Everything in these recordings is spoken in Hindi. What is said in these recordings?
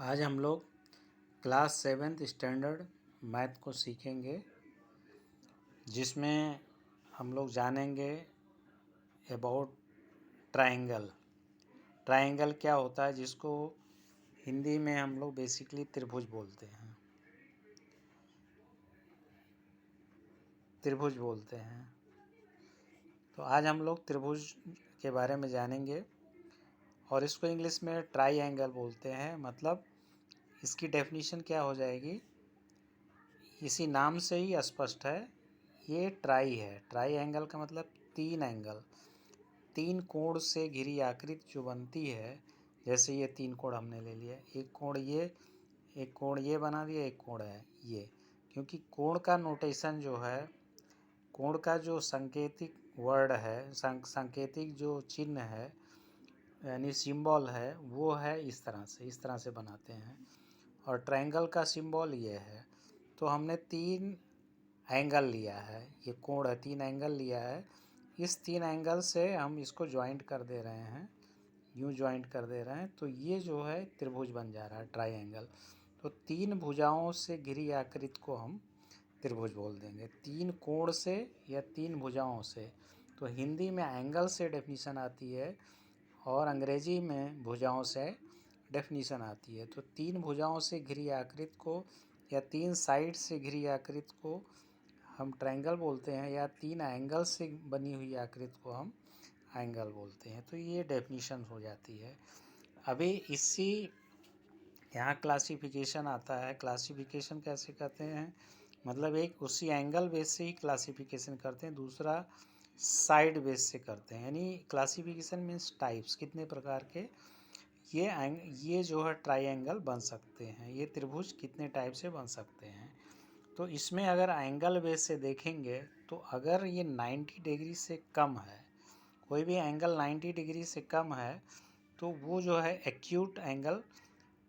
आज हम लोग क्लास 7th स्टैंडर्ड मैथ को सीखेंगे, जिसमें हम लोग जानेंगे अबाउट ट्रायंगल। ट्रायंगल क्या होता है, जिसको हिंदी में हम लोग बेसिकली त्रिभुज बोलते हैं। तो आज हम लोग त्रिभुज के बारे में जानेंगे और इसको इंग्लिश में ट्रायंगल बोलते हैं। मतलब इसकी डेफिनेशन क्या हो जाएगी, इसी नाम से ही स्पष्ट है, ये ट्राई है। ट्राई एंगल का मतलब तीन एंगल, तीन कोण से घिरी आकृति जो बनती है। जैसे ये तीन कोण हमने ले लिया, एक कोण ये, एक कोण ये बना दिया, एक कोण है ये। क्योंकि कोण का नोटेशन जो है, कोण का जो सांकेतिक वर्ड है, सांकेतिक जो चिन्ह है यानी सिंबल है, वो है इस तरह से बनाते हैं। और ट्रायंगल का सिंबल ये है। तो हमने तीन एंगल लिया है, ये कोण है, तीन एंगल लिया है। इस तीन एंगल से हम इसको ज्वाइंट कर दे रहे हैं, यूँ ज्वाइंट कर दे रहे हैं, तो ये जो है त्रिभुज बन जा रहा है, ट्रायंगल। तो तीन भुजाओं से घिरी आकृति को हम त्रिभुज बोल देंगे, तीन कोण से या तीन भुजाओं से। तो हिंदी में एंगल से डेफिनीशन आती है और अंग्रेजी में भुजाओं से डेफिनीशन आती है। तो तीन भुजाओं से घिरी आकृति को या तीन साइड से घिरी आकृति को हम ट्रायंगल बोलते हैं, या तीन एंगल से बनी हुई आकृति को हम एंगल बोलते हैं। तो ये डेफिनीशन हो जाती है। अभी इसी यहाँ क्लासिफिकेशन आता है। क्लासिफिकेशन कैसे करते हैं, मतलब एक उसी एंगल बेस से ही क्लासिफिकेशन करते हैं, दूसरा साइड बेस से करते हैं। यानी क्लासिफिकेशन मीन्स टाइप्स, कितने प्रकार के ये जो है ट्रायंगल बन सकते हैं, ये त्रिभुज कितने टाइप से बन सकते हैं। तो इसमें अगर एंगल बेस से देखेंगे तो अगर ये 90 डिग्री से कम है, कोई भी एंगल 90 डिग्री से कम है, तो वो जो है एक्यूट एंगल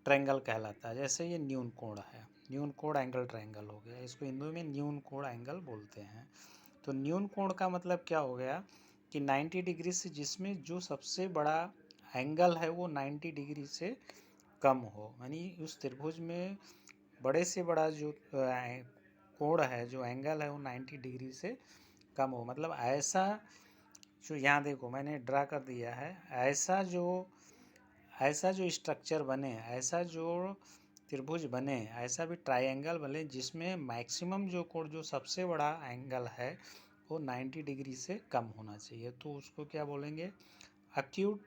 ट्रायंगल कहलाता है। जैसे ये न्यून कोण है, न्यून कोण एंगल ट्रायंगल हो गया, इसको हिंदी में न्यून कोण एंगल बोलते हैं। तो न्यून कोण का मतलब क्या हो गया कि 90 डिग्री से जिसमें जो सबसे बड़ा एंगल है वो 90 डिग्री से कम हो, यानी उस त्रिभुज में बड़े से बड़ा जो कोण है, जो एंगल है, वो 90 डिग्री से कम हो। मतलब ऐसा जो यहाँ देखो मैंने ड्रा कर दिया है, ऐसा जो स्ट्रक्चर बने, ऐसा जो त्रिभुज बने, ऐसा भी ट्रायंगल बने जिसमें मैक्सिमम जो कोण, जो सबसे बड़ा एंगल है, वो 90 डिग्री से कम होना चाहिए। तो उसको क्या बोलेंगे, एक्यूट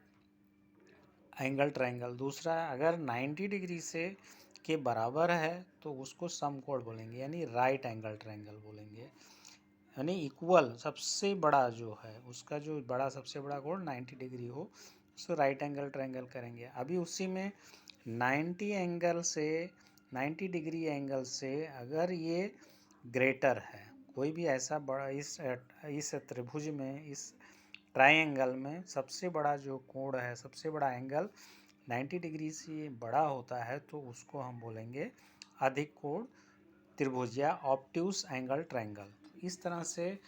एंगल ट्रायंगल। दूसरा, अगर 90 डिग्री से के बराबर है तो उसको समकोण बोलेंगे, यानी राइट एंगल ट्रायंगल बोलेंगे। यानी इक्वल, सबसे बड़ा जो है उसका जो बड़ा सबसे बड़ा कोण 90 डिग्री हो, उसको राइट एंगल ट्रायंगल करेंगे। अभी उसी में 90 डिग्री एंगल से अगर ये ग्रेटर है, कोई भी ऐसा बड़ा इस त्रिभुज में, इस ट्रायंगल में सबसे बड़ा जो कोण है, सबसे बड़ा एंगल 90 डिग्री से बड़ा होता है, तो उसको हम बोलेंगे अधिक कोण त्रिभुज या ऑब्ट्यूस एंगल ट्रायंगल। इस तरह से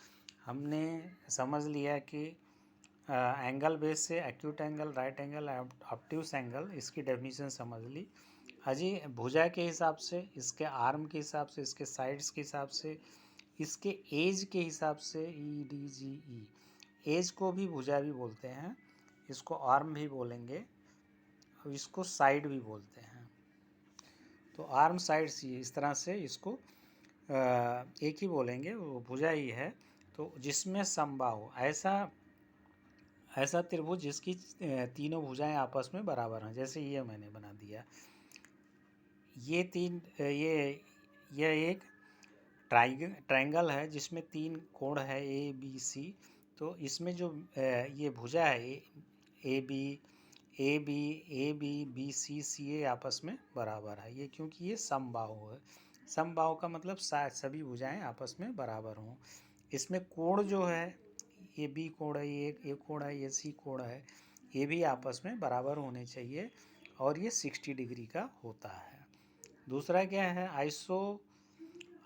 हमने समझ लिया कि एंगल बेस से acute angle, right angle, obtuse angle, इसकी डेफिनेशन समझ ली। अजी भुजा के हिसाब से, इसके आर्म के हिसाब से, इसके साइड्स के हिसाब से, इसके एज के हिसाब से, EDGE, एज को भी भुजा भी बोलते हैं, इसको आर्म भी बोलेंगे और इसको साइड भी बोलते हैं। तो आर्म साइड सी, इस तरह से इसको एक ही बोलेंगे, वो भुजा ही है। तो जिसमें समबाहु, ऐसा त्रिभुज जिसकी तीनों भुजाएं आपस में बराबर हैं। जैसे ये मैंने बना दिया, ये एक ट्रायंगल है जिसमें तीन कोण है, ABC। तो इसमें जो ये भुजा है AB, BC, CA आपस में बराबर है। ये क्योंकि ये समबाहु है। समबाहु का मतलब सभी भुजाएं आपस में बराबर हों। इसमें कोण जो है, ये B कोण है, ये कोण है, ये C कोण है, ये भी आपस में बराबर होने चाहिए और ये 60 डिग्री का होता है। दूसरा क्या है,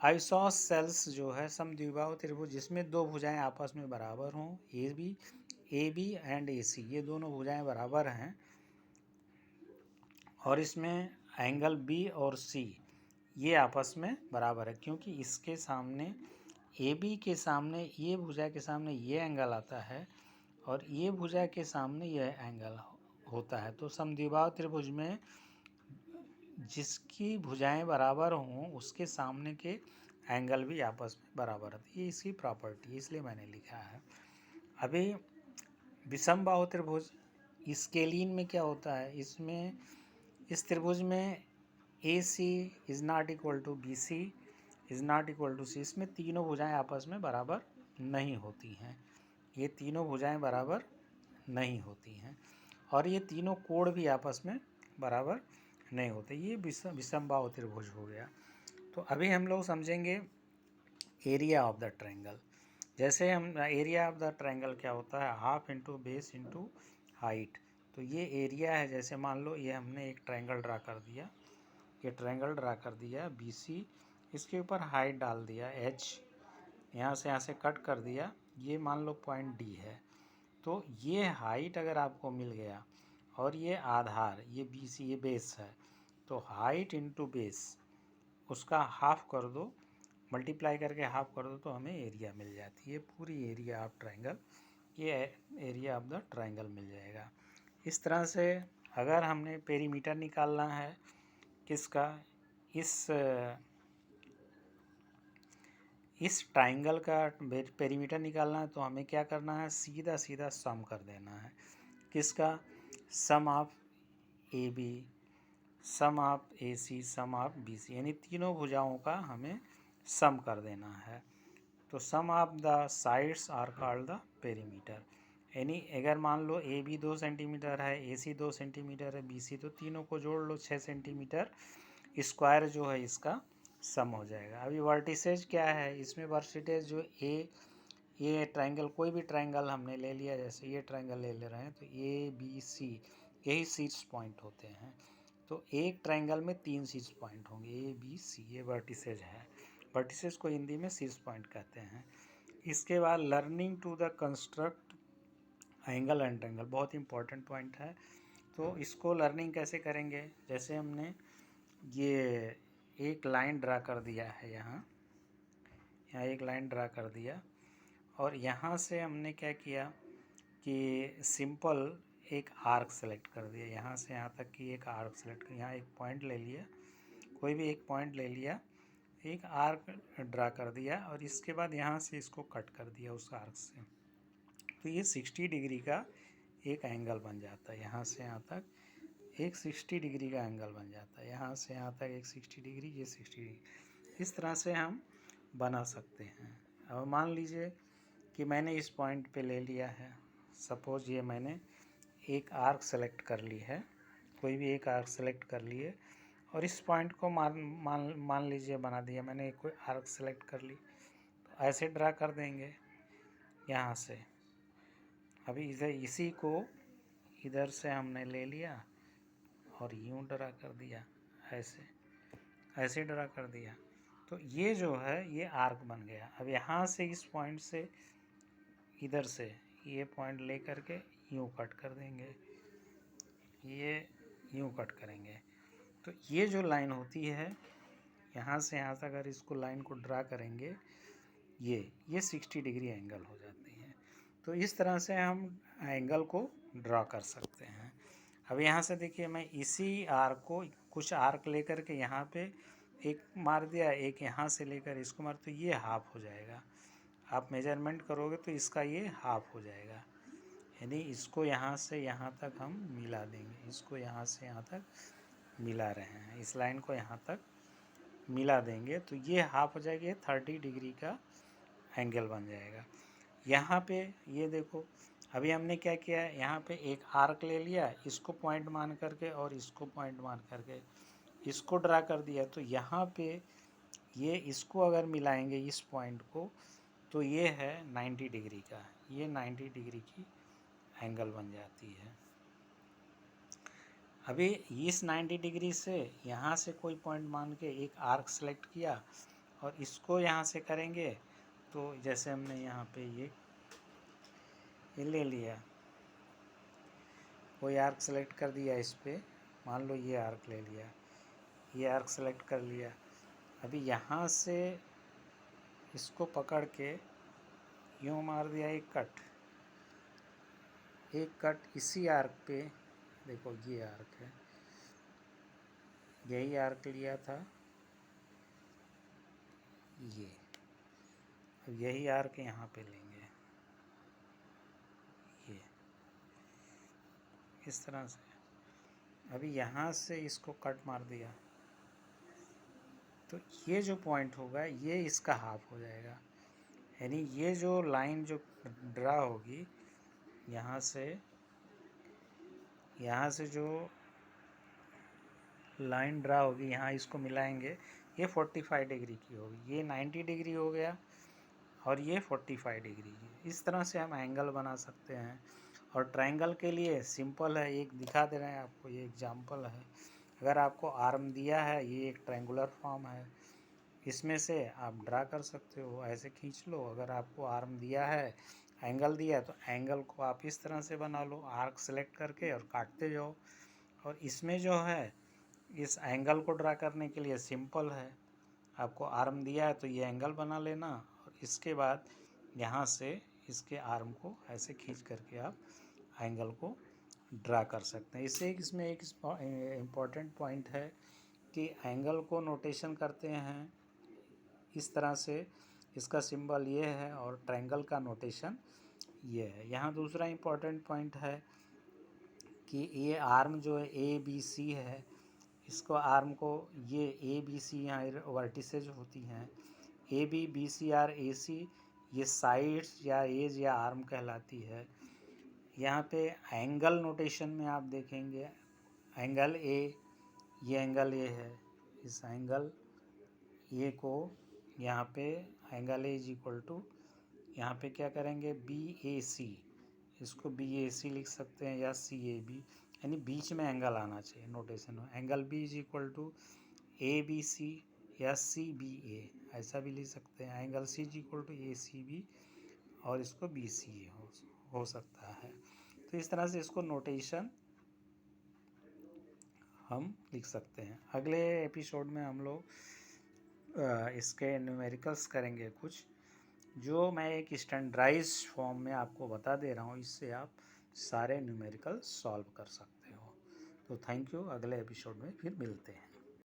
आइसोसेल्स जो है, समद्विबाहु त्रिभुज जिसमें दो भुजाएं आपस में बराबर हों, AB एंड AC, ये दोनों भुजाएं बराबर हैं और इसमें एंगल बी और सी ये आपस में बराबर है, क्योंकि इसके सामने ए बी के सामने ये भुजा के सामने ये एंगल आता है और ये भुजा के सामने यह एंगल होता है। तो समद्विबाहु त्रिभुज में जिसकी भुजाएं बराबर हों उसके सामने के एंगल भी आपस में बराबर होते हैं। ये इसकी प्रॉपर्टी, इसलिए मैंने लिखा है। अभी विषम बाहु त्रिभुज स्केलीन में क्या होता है, इसमें इस त्रिभुज में A C is not equal to B C is not equal to C, इसमें तीनों भुजाएं आपस में बराबर नहीं होती हैं। ये तीनों भुजाएं बराबर नहीं होती हैं और ये तीनों कोण भी आपस में बराबर नहीं होते। ये विषम बाहु त्रिभुज हो गया। तो अभी हम लोग समझेंगे एरिया ऑफ द ट्रायंगल। जैसे हम एरिया ऑफ द ट्रायंगल क्या होता है, half into base into height. तो ये एरिया है। जैसे मान लो ये हमने एक ट्रायंगल ड्रा कर दिया, ये ट्रायंगल ड्रा कर दिया BC, इसके ऊपर हाइट डाल दिया H, यहाँ से कट कर दिया, ये मान लो पॉइंट D है। तो ये हाइट अगर आपको मिल गया और ये आधार ये BC ये बेस है, तो हाइट इंटू बेस उसका हाफ कर दो, मल्टीप्लाई करके हाफ कर दो तो हमें एरिया मिल जाती है। पूरी एरिया ऑफ ट्रायंगल, ये एरिया ऑफ द ट्रायंगल मिल जाएगा। इस तरह से अगर हमने पेरीमीटर निकालना है किसका, इस ट्रायंगल का पेरीमीटर निकालना है, तो हमें क्या करना है, सीधा सीधा सम कर देना है। किसका, sum of AB, sum of AC, sum of BC, यानी तीनों भुजाओं का हमें सम कर देना है। तो sum of the sides are called the perimeter. यानी अगर मान लो AB 2 सेंटीमीटर है, AC 2 सेंटीमीटर है, BC, तो तीनों को जोड़ लो 6 सेंटीमीटर स्क्वायर जो है इसका सम हो जाएगा। अभी वर्टिसेज क्या है, इसमें वर्टिसेज जो ये ट्रायंगल, कोई भी ट्रायंगल हमने ले लिया, जैसे ये ट्रायंगल ले रहे हैं, तो ABC यही शीर्ष पॉइंट होते हैं। तो एक ट्रायंगल में 3 शीर्ष पॉइंट होंगे, ABC, ये वर्टिसेज है। वर्टिसेज को हिंदी में शीर्ष पॉइंट कहते हैं। इसके बाद learning to the construct angle and triangle, बहुत इंपॉर्टेंट पॉइंट है। तो इसको लर्निंग कैसे करेंगे, जैसे हमने ये एक लाइन ड्रा कर दिया है, यहाँ एक लाइन ड्रा कर दिया और यहाँ से हमने क्या किया कि सिंपल एक आर्क सेलेक्ट कर दिया, यहाँ से यहाँ तक की एक आर्क सेलेक्ट कर, यहाँ एक पॉइंट ले लिया, कोई भी एक पॉइंट ले लिया, एक आर्क ड्रा कर दिया और इसके बाद यहाँ से इसको कट कर दिया उस आर्क से। तो ये 60 डिग्री का एक एंगल बन जाता है। यहाँ से यहाँ तक एक 60 डिग्री का एंगल बन जाता है, यहाँ से यहाँ तक एक 60 डिग्री, ये 60 डिग्री। इस तरह से हम बना सकते हैं। अब मान लीजिए कि मैंने इस पॉइंट पे ले लिया है, सपोज ये मैंने एक आर्क सेलेक्ट कर ली है, कोई भी एक आर्क सेलेक्ट कर लिए और इस पॉइंट को मान लीजिए बना दिया मैंने, एक कोई आर्क सेलेक्ट कर ली, तो ऐसे ड्रा कर देंगे यहाँ से। अभी इधर इसी को इधर से हमने ले लिया और यूँ ड्रा कर दिया, ऐसे ड्रा कर दिया, तो ये जो है ये आर्क बन गया। अब यहाँ से इस पॉइंट से इधर से ये पॉइंट ले करके यूँ कट कर देंगे, ये यूँ कट करेंगे, तो ये जो लाइन होती है यहाँ से यहाँ तक अगर इसको लाइन को ड्रा करेंगे, ये 60 डिग्री एंगल हो जाती है। तो इस तरह से हम एंगल को ड्रा कर सकते हैं। अब यहाँ से देखिए मैं इसी आर्क को कुछ आर्क लेकर के यहाँ पे एक मार दिया, एक यहाँ से लेकर इसको मार, तो ये हाफ हो जाएगा। आप मेजरमेंट करोगे तो इसका ये हाफ हो जाएगा, यानी इसको यहाँ से यहाँ तक हम मिला देंगे, इसको यहाँ से यहाँ तक मिला रहे हैं, इस लाइन को यहाँ तक मिला देंगे तो ये हाफ हो जाएगी, ये 30 डिग्री का एंगल बन जाएगा। यहाँ पे ये देखो, अभी हमने क्या किया, यहाँ पे एक आर्क ले लिया, इसको पॉइंट मान करके और इसको पॉइंट मान करके इसको ड्रा कर दिया, तो यहाँ पे ये इसको अगर मिलाएंगे इस पॉइंट को, तो ये है 90 डिग्री का, ये 90 डिग्री की एंगल बन जाती है। अभी इस 90 डिग्री से यहाँ से कोई पॉइंट मान के एक आर्क सेलेक्ट किया और इसको यहाँ से करेंगे, तो जैसे हमने यहाँ पे ये ले लिया, कोई आर्क सेलेक्ट कर दिया, इस पे मान लो ये आर्क ले लिया, ये आर्क सेलेक्ट कर लिया। अभी यहाँ से इसको पकड़ के यूँ मार दिया एक कट इसी आर्क पे। देखो ये आर्क है, यही आर्क लिया था ये। अब यही आर्क यहाँ पे लेंगे, ये इस तरह से। अभी यहाँ से इसको कट मार दिया तो ये जो पॉइंट होगा ये इसका हाफ हो जाएगा। यानी ये जो लाइन जो ड्रा होगी यहाँ से जो लाइन ड्रा होगी, यहाँ इसको मिलाएंगे, ये 45 डिग्री की होगी, ये 90 डिग्री हो गया और ये 45 डिग्री। इस तरह से हम एंगल बना सकते हैं। और ट्रायंगल के लिए सिंपल है, एक दिखा दे रहे हैं आपको, ये एग्जांपल है। अगर आपको आर्म दिया है, ये एक ट्रायंगुलर फॉर्म है, इसमें से आप ड्रा कर सकते हो, ऐसे खींच लो। अगर आपको आर्म दिया है, एंगल दिया है, तो एंगल को आप इस तरह से बना लो, आर्क सेलेक्ट करके और काटते जाओ। और इसमें जो है, इस एंगल को ड्रा करने के लिए सिंपल है, आपको आर्म दिया है तो ये एंगल बना लेना और इसके बाद यहाँ से इसके आर्म को ऐसे खींच करके आप एंगल को ड्रा कर सकते हैं। इसमें एक इम्पॉर्टेंट पॉइंट है कि एंगल को नोटेशन करते हैं इस तरह से, इसका सिंबल ये है और ट्रायंगल का नोटेशन ये है। यहाँ दूसरा इम्पॉर्टेंट पॉइंट है कि ये आर्म जो है ABC है, इसको आर्म को ये ABC यहाँ वर्टिसेज होती हैं, AB BC और AC ये साइड्स या एज या आर्म कहलाती है। यहाँ पे एंगल नोटेशन में आप देखेंगे एंगल A, ये एंगल A है, इस एंगल A को यहाँ पे angle A is equal to, यहाँ पे क्या करेंगे BAC, इसको BAC लिख सकते हैं या CAB, यानी बीच में एंगल आना चाहिए नोटेशन में। Angle B is equal to ABC या CBA, ऐसा भी लिख सकते हैं। Angle C is equal to ACB और इसको BCA हो सकता है। तो इस तरह से इसको नोटेशन हम लिख सकते हैं। अगले एपिसोड में हम लोग इसके न्यूमेरिकल्स करेंगे कुछ, जो मैं एक स्टैंडर्डाइज फॉर्म में आपको बता दे रहा हूँ, इससे आप सारे न्यूमेरिकल सॉल्व कर सकते हो। तो थैंक यू, अगले एपिसोड में फिर मिलते हैं।